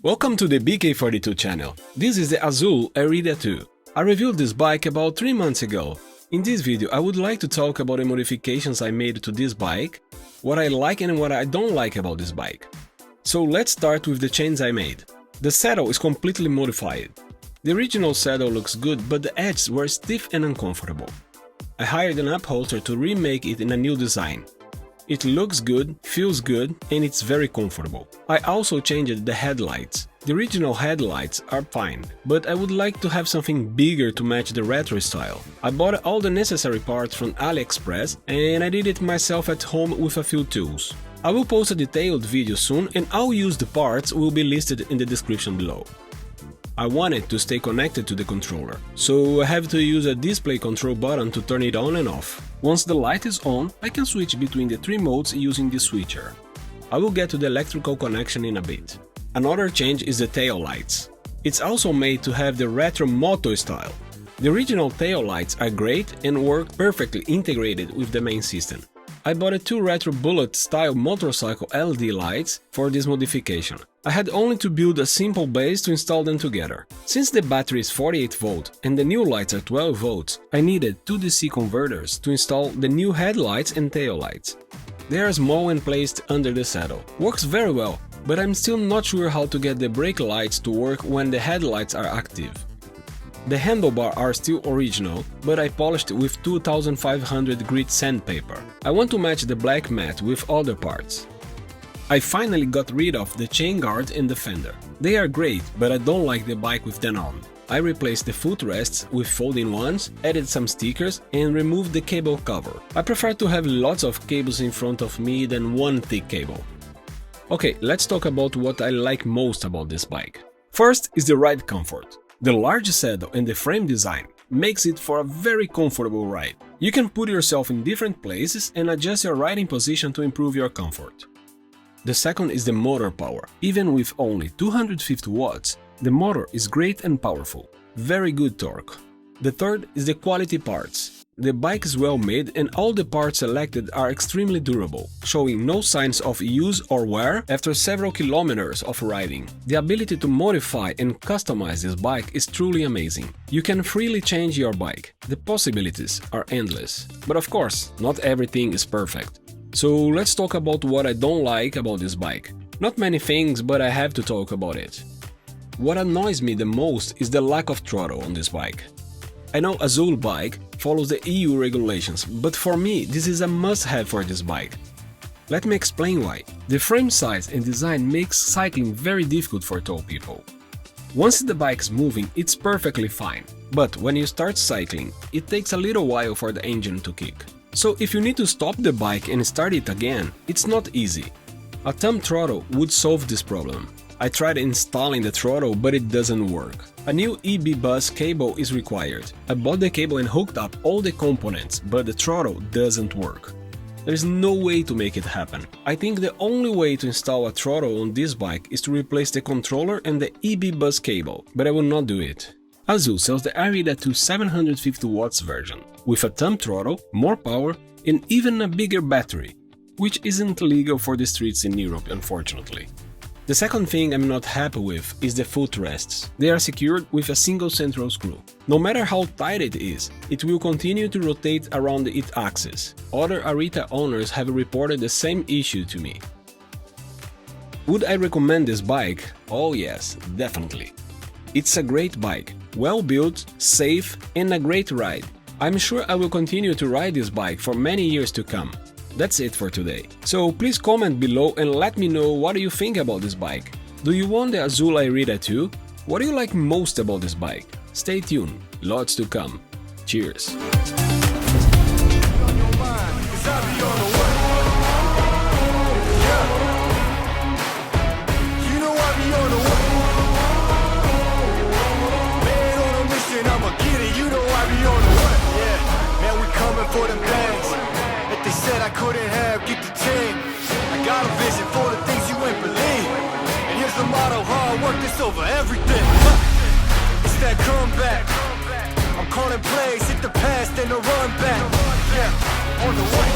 Welcome to the BK42 channel. This is the Azule Iretta-2. I reviewed this bike about 3 months ago. In this video I would like to talk about the modifications I made to this bike, what I like and what I don't like about this bike. So let's start with the changes I made. The saddle is completely modified. The original saddle looks good, but the edges were stiff and uncomfortable. I hired an upholster to remake it in a new design. It looks good, feels good, and it's very comfortable. I also changed the headlights. The original headlights are fine, but I would like to have something bigger to match the retro style. I bought all the necessary parts from AliExpress and I did it myself at home with a few tools. I will post a detailed video soon and all used parts will be listed in the description below. I wanted to stay connected to the controller, so I have to use a display control button to turn it on and off. Once the light is on, I can switch between the 3 modes using the switcher. I will get to the electrical connection in a bit. Another change is the tail lights. It's also made to have the retro moto style. The original tail lights are great and work perfectly integrated with the main system. I bought 2 retro bullet style motorcycle LED lights for this modification. I had only to build a simple base to install them together. Since the battery is 48 volt and the new lights are 12 volts, I needed 2 DC converters to install the new headlights and tail lights. They are small and placed under the saddle. Works very well, but I'm still not sure how to get the brake lights to work when the headlights are active. The handlebars are still original, but I polished with 2500 grit sandpaper. I want to match the black matte with other parts. I finally got rid of the chain guard and the fender. They are great, but I don't like the bike with them on. I replaced the footrests with folding ones, added some stickers and removed the cable cover. I prefer to have lots of cables in front of me than one thick cable. Okay, let's talk about what I like most about this bike. First is the ride comfort. The large saddle and the frame design makes it for a very comfortable ride. You can put yourself in different places and adjust your riding position to improve your comfort. The second is the motor power. Even with only 250 watts, the motor is great and powerful. Very good torque. The third is the quality parts. The bike is well made and all the parts selected are extremely durable, showing no signs of use or wear after several kilometers of riding. The ability to modify and customize this bike is truly amazing. You can freely change your bike. The possibilities are endless. But of course, not everything is perfect. So let's talk about what I don't like about this bike. Not many things, but I have to talk about it. What annoys me the most is the lack of throttle on this bike. I know Azule Bike follows the EU regulations, but for me this is a must-have for this bike. Let me explain why. The frame size and design makes cycling very difficult for tall people. Once the bike is moving, it's perfectly fine, but when you start cycling, it takes a little while for the engine to kick. So if you need to stop the bike and start it again, it's not easy. A thumb throttle would solve this problem. I tried installing the throttle, but it doesn't work. A new EB bus cable is required. I bought the cable and hooked up all the components, but the throttle doesn't work. There is no way to make it happen. I think the only way to install a throttle on this bike is to replace the controller and the EB bus cable, but I will not do it. Azule sells the Iretta-2 750 watts version, with a thumb throttle, more power and even a bigger battery, which isn't legal for the streets in Europe, unfortunately. The second thing I'm not happy with is the footrests. They are secured with a single central screw. No matter how tight it is, it will continue to rotate around its axis. Other Iretta owners have reported the same issue to me. Would I recommend this bike? Oh yes, definitely. It's a great bike, well built, safe and a great ride. I'm sure I will continue to ride this bike for many years to come. That's it for today. So please comment below and let me know what do you think about this bike. Do you want the Azule Iretta-2? What do you like most about this bike? Stay tuned, lots to come. Cheers! Said I couldn't have, get the team. I got a vision for the things you ain't believe. And here's the motto, hard work that's over everything. It's that comeback. I'm calling plays, hit the past and the run back. Yeah, on the way.